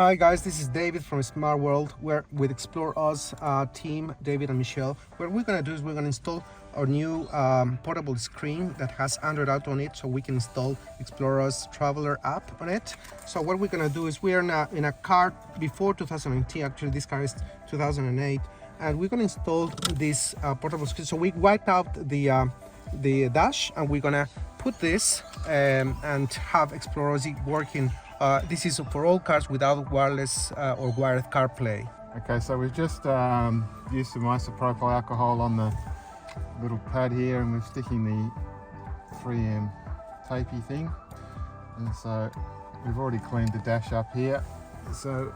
Hi guys, this is David from SmartWorld. We're with ExplorOz team, David and Michelle. What we're gonna do is we're gonna install our new portable screen that has Android Auto on it, so we can install ExplorOz Traveller app on it. So what we're gonna do is we're in a car before 2019. Actually, this car is 2008, and we're gonna install this portable screen. So we wiped out the dash, and we're gonna put this and have ExplorOz working. This is for all cars without wireless or wired CarPlay. Okay, so we've just used some isopropyl alcohol on the little pad here, and we're sticking the 3M tapey thing. And so we've already cleaned the dash up here. So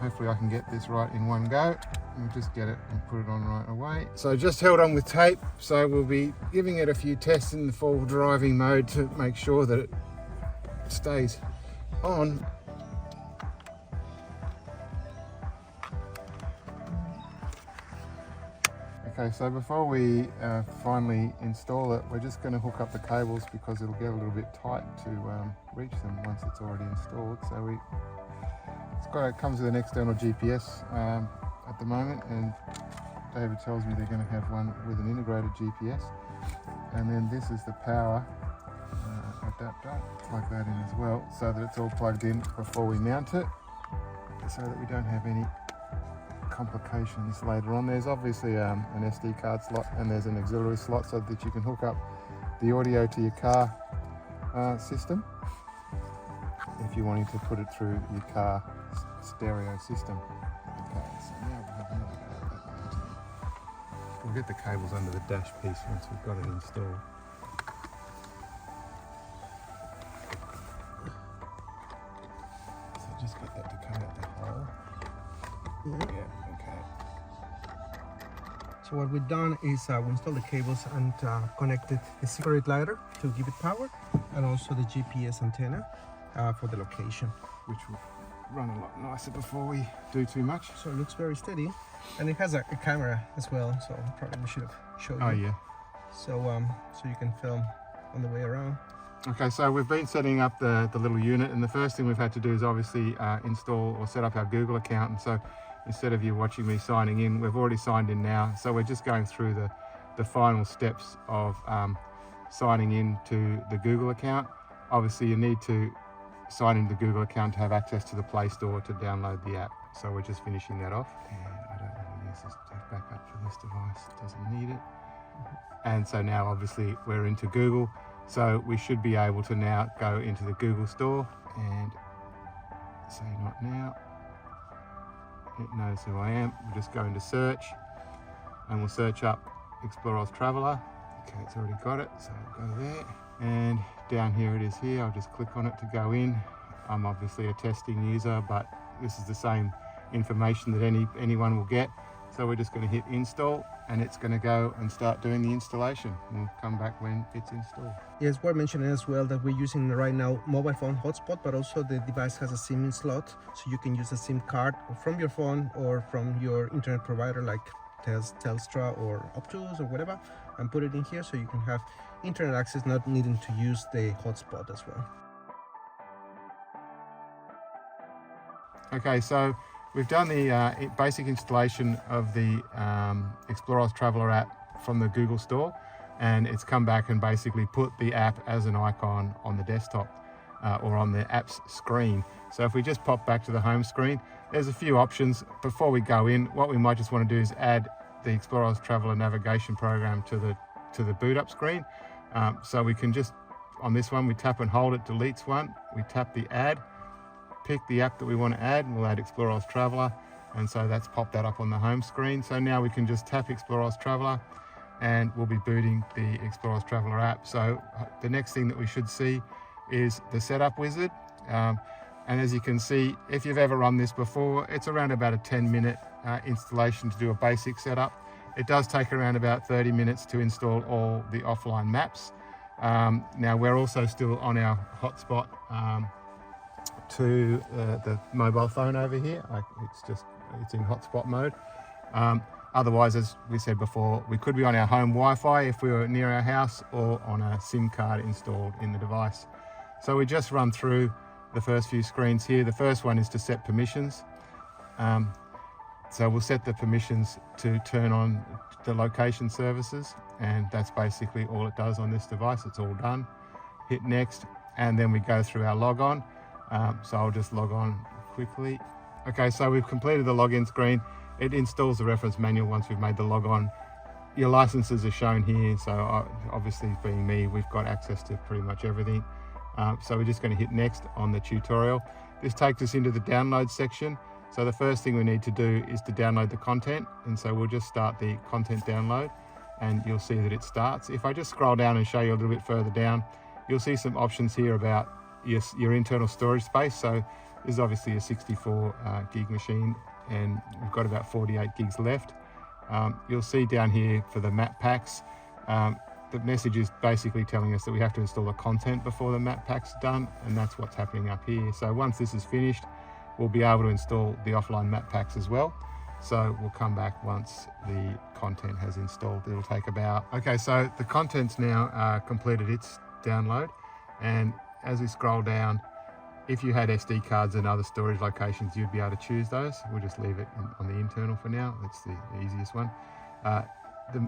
hopefully I can get this right in one go. We'll just get it and put it on right away. So just held on with tape. So we'll be giving it a few tests in the full driving mode to make sure that it stays on. Okay, so before we finally install it, we're just going to hook up the cables because it'll get a little bit tight to reach them once it's already installed. So it comes with an external GPS at the moment, and David tells me they're going to have one with an integrated GPS. And then this is the power adapter, plug that in as well, so that it's all plugged in before we mount it, so that we don't have any complications later on. There's obviously an SD card slot, and there's an auxiliary slot so that you can hook up the audio to your car system if you're wanting to put it through your car stereo system. Okay, so now we'll have another go at that. We'll get the cables under the dash piece once we've got it installed. Just get that to come out the hole. Yeah, okay. So what we've done is we installed the cables and connected the cigarette lighter to give it power, and also the GPS antenna for the location, Which will run a lot nicer before we do too much. so it looks very steady, and it has a camera as well, so probably we should have showed you. Oh yeah. So so you can film on the way around. Okay, so we've been setting up the little unit, and the first thing we've had to do is obviously install or set up our Google account. And so instead of you watching me signing in, we've already signed in now. So we're just going through the final steps of signing in to the Google account. Obviously you need to sign into the Google account to have access to the Play Store to download the app. So we're just finishing that off. And I don't want to use this backup for this device, it doesn't need it. And so now obviously we're into Google. So we should be able to now go into the Google Store and say not now. It knows who I am. We'll just go into search, and we'll search up ExplorOz Traveller. Okay, it's already got it, so I'll go there. And down here it is here. I'll just click on it to go in. I'm obviously a testing user, but this is the same information that anyone will get. So we're just going to hit install, and it's going to go and start doing the installation. We'll come back when it's installed. Yes, we're mentioning as well that we're using right now mobile phone hotspot, but also the device has a SIM slot, so you can use a SIM card from your phone or from your internet provider like Telstra or App2 or whatever, and put it in here so you can have internet access, not needing to use the hotspot as well. Okay, so we've done the basic installation of the ExplorOz Traveller app from the Google Store, and it's come back and basically put the app as an icon on the desktop or on the app's screen. So if we just pop back to the home screen, there's a few options. Before we go in, what we might just want to do is add the ExplorOz Traveller navigation program to the boot up screen. So we can just, on this one, we tap and hold, it deletes one. We tap the add, pick the app that we want to add, and we'll add ExplorOz Traveller, and so that's popped that up on the home screen. So now we can just tap ExplorOz Traveller, and we'll be booting the ExplorOz Traveller app. So the next thing that we should see is the setup wizard, and as you can see, if you've ever run this before, it's around about a 10-minute installation to do a basic setup. It does take around about 30 minutes to install all the offline maps. Now we're also still on our hotspot to the mobile phone over here. It's in hotspot mode. Otherwise, as we said before, we could be on our home Wi-Fi if we were near our house, or on a SIM card installed in the device. So we just run through the first few screens here. The first one is to set permissions. So we'll set the permissions to turn on the location services, and that's basically all it does on this device. It's all done. Hit next, and then we go through our logon. So I'll just log on quickly. Okay, so we've completed the login screen. It installs the reference manual once we've made the logon. Your licenses are shown here, so obviously being me, we've got access to pretty much everything. So we're just going to hit next on the tutorial. This takes us into the download section. So the first thing we need to do is to download the content, and so we'll just start the content download, and you'll see that it starts. If I just scroll down and show you a little bit further down, you'll see some options here about your internal storage space. So this is obviously a 64 gig machine, and we've got about 48 gigs left. You'll see down here for the map packs, the message is basically telling us that we have to install the content before the map pack's done, and that's what's happening up here. So once this is finished, we'll be able to install the offline map packs as well. So we'll come back once the content has installed. It'll take about, okay, so the content's now completed its download, and as we scroll down, if you had SD cards and other storage locations, you'd be able to choose those. We'll just leave it on the internal for now. That's the easiest one.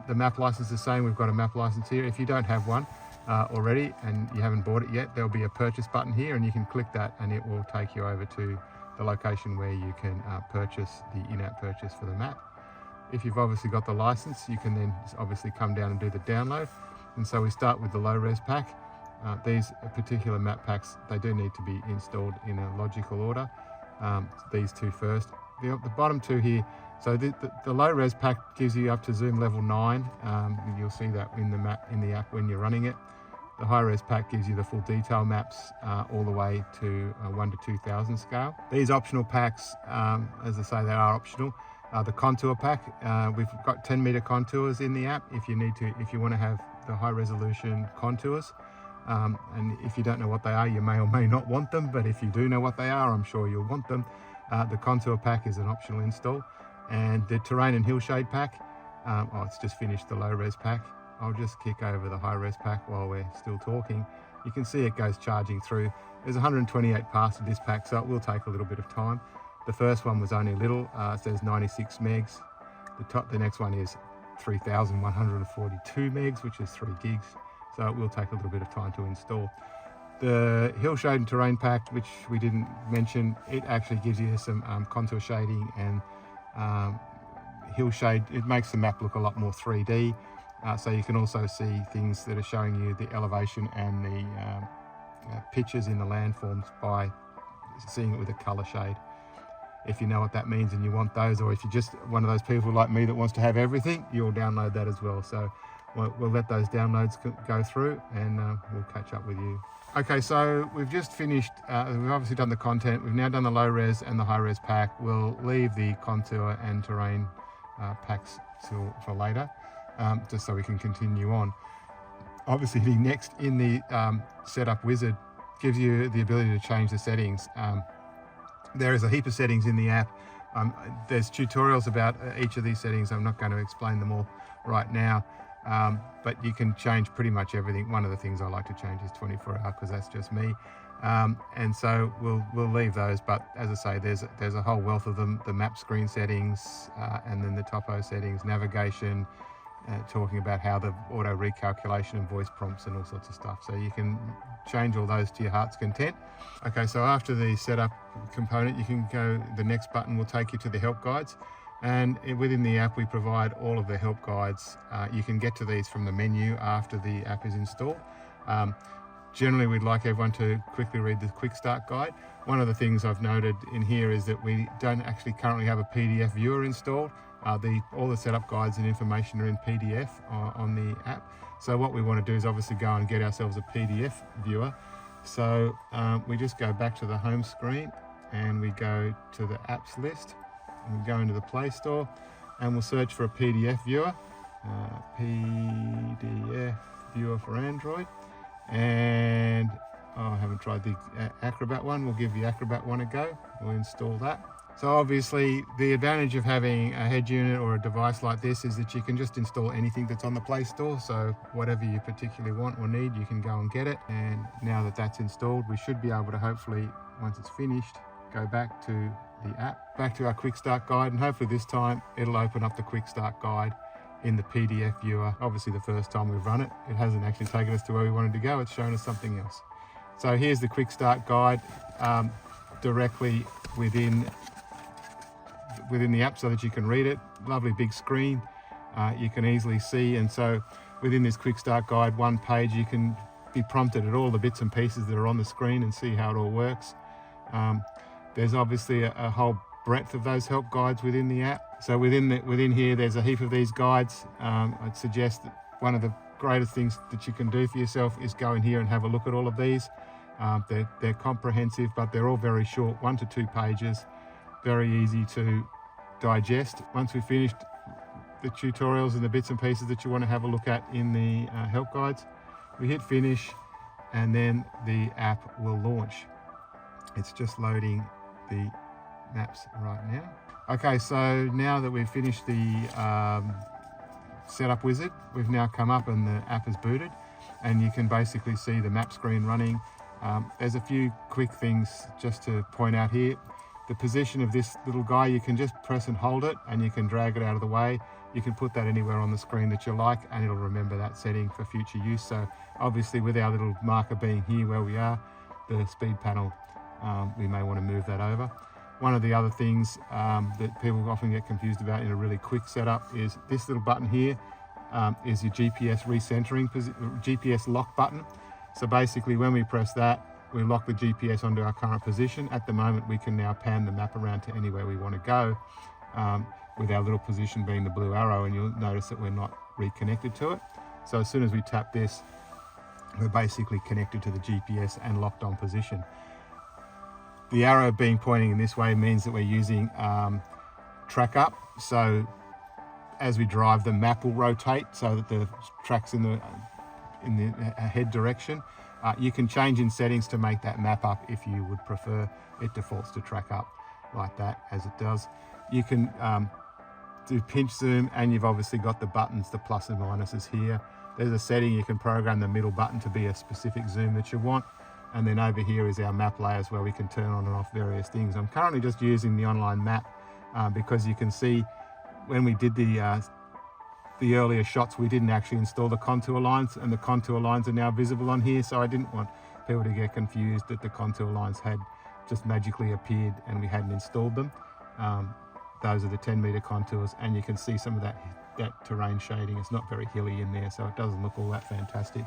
The map license is the same. We've got a map license here. If you don't have one already and you haven't bought it yet, there'll be a purchase button here, and you can click that and it will take you over to the location where you can purchase the in-app purchase for the map. If you've obviously got the license, you can then obviously come down and do the download. And so we start with the low res pack. These particular map packs, they do need to be installed in a logical order. These two first. The bottom two here, so the low res pack gives you up to zoom level 9. You'll see that in the app when you're running it. The high res pack gives you the full detail maps all the way to 1 to 2000 scale. These optional packs, as I say, they are optional. The contour pack, we've got 10 meter contours in the app if you want to have the high resolution contours. And if you don't know what they are, you may or may not want them, but if you do know what they are, I'm sure you'll want them. The contour pack is an optional install. And the terrain and hillshade pack, it's just finished the low res pack. I'll just kick over the high res pack while we're still talking. You can see it goes charging through. There's 128 parts of this pack, so it will take a little bit of time. The first one was only little, it says 96 megs. The next one is 3,142 megs, which is 3 gigs. So it will take a little bit of time to install. The hillshade and terrain pack, which we didn't mention, it actually gives you some contour shading and hillshade. It makes the map look a lot more 3D. So you can also see things that are showing you the elevation and the pictures in the landforms by seeing it with a color shade. If you know what that means and you want those, or if you're just one of those people like me that wants to have everything, you'll download that as well. So we'll let those downloads go through, and we'll catch up with you. Okay, so we've just finished, we've obviously done the content. We've now done the low res and the high res pack. We'll leave the contour and terrain packs for later, just so we can continue on. Obviously, the next in the setup wizard gives you the ability to change the settings. There is a heap of settings in the app. There's tutorials about each of these settings. I'm not going to explain them all right now, but you can change pretty much everything. One of the things I like to change is 24 hour, because that's just me. And so we'll leave those, but as I say, there's a whole wealth of them. The map screen settings, and then the topo settings, navigation, talking about how the auto recalculation and voice prompts and all sorts of stuff. So you can change all those to your heart's content. Okay, so after the setup component, you can go, the next button will take you to the help guides. And within the app, we provide all of the help guides. You can get to these from the menu after the app is installed. Generally, we'd like everyone to quickly read the quick start guide. One of the things I've noted in here is that we don't actually currently have a PDF viewer installed. All the setup guides and information are in PDF on the app. So what we want to do is obviously go and get ourselves a PDF viewer. So we just go back to the home screen and we go to the apps list, and we go into the Play Store and we'll search for a PDF viewer, PDF viewer for Android. And I haven't tried the Acrobat one. We'll give the Acrobat one a go. We'll install that. So obviously the advantage of having a head unit or a device like this is that you can just install anything that's on the Play Store. So whatever you particularly want or need, you can go and get it. And now that that's installed, we should be able to hopefully, once it's finished, go back to the app, back to our quick start guide, and hopefully this time it'll open up the quick start guide in the PDF viewer. Obviously the first time we've run it, it hasn't actually taken us to where we wanted to go. It's shown us something else. So here's the quick start guide directly within the app so that you can read it. Lovely big screen, you can easily see. And so within this quick start guide, one page, you can be prompted at all the bits and pieces that are on the screen and see how it all works. There's obviously a whole breadth of those help guides within the app. So within here, there's a heap of these guides. I'd suggest that one of the greatest things that you can do for yourself is go in here and have a look at all of these. They're comprehensive, but they're all very short, 1 to 2 pages, very easy to digest. Once we've finished the tutorials and the bits and pieces that you want to have a look at in the help guides, we hit finish and then the app will launch. It's just loading the maps right now. Okay, so now that we've finished the setup wizard, we've now come up and the app is booted, and you can basically see the map screen running. There's a few quick things just to point out here. The position of this little guy, you can just press and hold it and you can drag it out of the way. You can put that anywhere on the screen that you like and it'll remember that setting for future use. So obviously with our little marker being here where we are, the speed panel, we may want to move that over. One of the other things that people often get confused about in a really quick setup is this little button here is your GPS recentering, GPS lock button. So basically when we press that, we lock the GPS onto our current position. At the moment, we can now pan the map around to anywhere we want to go with our little position being the blue arrow, and you'll notice that we're not reconnected to it. So as soon as we tap this, we're basically connected to the GPS and locked on position. The arrow being pointing in this way means that we're using track up. So as we drive, the map will rotate so that the track's in the head direction. You can change in settings to make that map up if you would prefer. It defaults to track up like that as it does. You can do pinch zoom, and you've obviously got the buttons, the plus and minuses here. There's a setting you can program the middle button to be a specific zoom that you want. And then over here is our map layers where we can turn on and off various things. I'm currently just using the online map because you can see when we did the earlier shots, we didn't actually install the contour lines, and the contour lines are now visible on here. So I didn't want people to get confused that the contour lines had just magically appeared and we hadn't installed them. Those are the 10-meter contours, and you can see some of that terrain shading. It's not very hilly in there, so it doesn't look all that fantastic,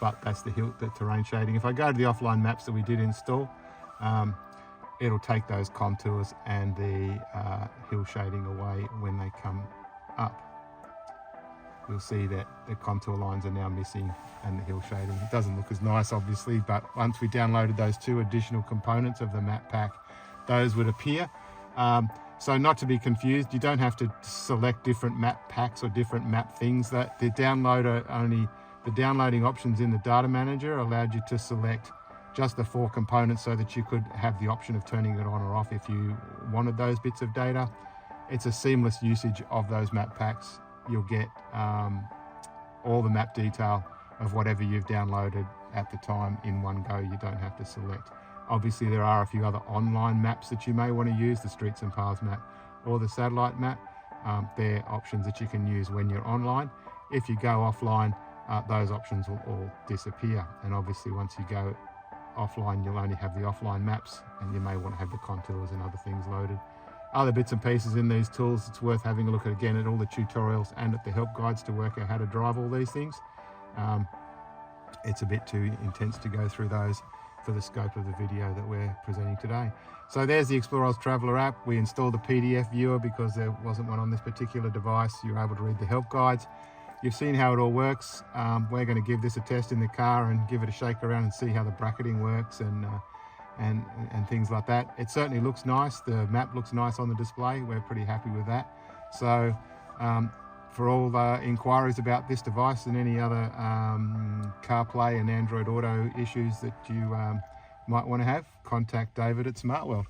but that's the terrain shading. If I go to the offline maps that we did install, it'll take those contours and the hill shading away when they come up. You'll see that the contour lines are now missing and the hill shading. It doesn't look as nice, obviously, but once we downloaded those 2 additional components of the map pack, those would appear. So not to be confused, you don't have to select different map packs or different map things. That the downloading options in the data manager allowed you to select just the 4 components so that you could have the option of turning it on or off if you wanted those bits of data. It's a seamless usage of those map packs. You'll get all the map detail of whatever you've downloaded at the time in one go. You don't have to select. Obviously there are a few other online maps that you may want to use, the streets and paths map or the satellite map. They're options that you can use when you're online. If you go offline, those options will all disappear, and obviously once you go offline, you'll only have the offline maps, and you may want to have the contours and other things loaded. Other bits and pieces in these tools, it's worth having a look at again at all the tutorials and at the help guides to work out how to drive all these things. It's a bit too intense to go through those for the scope of the video that we're presenting today. So there's the ExplorOz Traveller app. We installed the PDF viewer because there wasn't one on this particular device. You're able to read the help guides. You've seen how it all works. We're going to give this a test in the car and give it a shake around and see how the bracketing works and things like that. It certainly looks nice. The map looks nice on the display. We're pretty happy with that. So for all the inquiries about this device and any other CarPlay and Android Auto issues that you might want to have, contact David at SmartWorld.